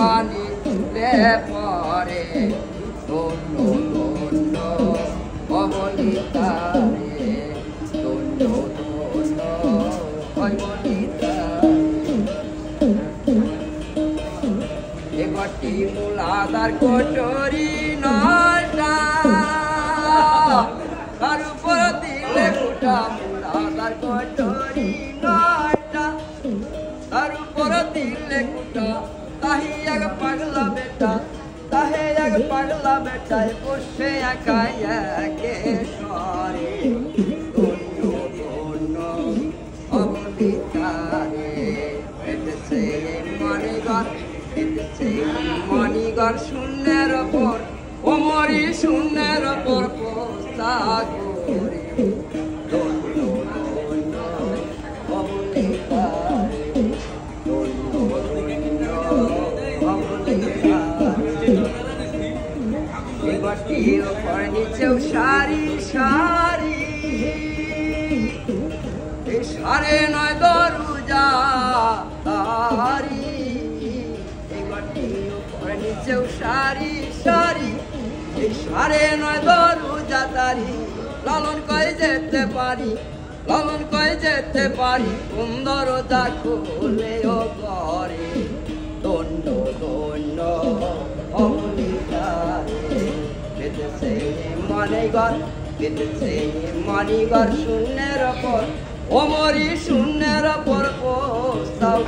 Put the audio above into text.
পানি তুলে পরে ধন্য ধন্য অবলিতা রে ধন্য ধন্য অবলিতা একটি মূলাদার কটরি নয়টা তার উপর দিলে গোটা মূলাদার কটরি নয়টা তার উপর দিলে গোটা তাহি এক পাগলা বেটা তাহে এক পাগলা বেটায় বসে একা একে সরে ধন্য ধন্য অবলিতা রে পেটেছে মানিগর পেটেছে মানিগর শূন্যের ওপর ওমরি শূন্যের ওপর পোস্তা করে ধন্য ধন্য অবলিতা রে ধন্য ধন্য অবলিতা এবারটি ওপর নিচেও সারি সারি সারে নয় দরজা তারি এবারটি ওপর নিচেও সারি সারি সারে নয় দরজা তারি লালন কয়ে যেতে পারি লালন কয়ে যেতে পারি কোন দরজা খুলে ও ঘরে দণ্ড দণ্ড অবলিতা রে পেতেছে মানিগর পেতেছে মানিগর শূন্যের ওপর ওমরি শূন্যের ওপর পোস্তাও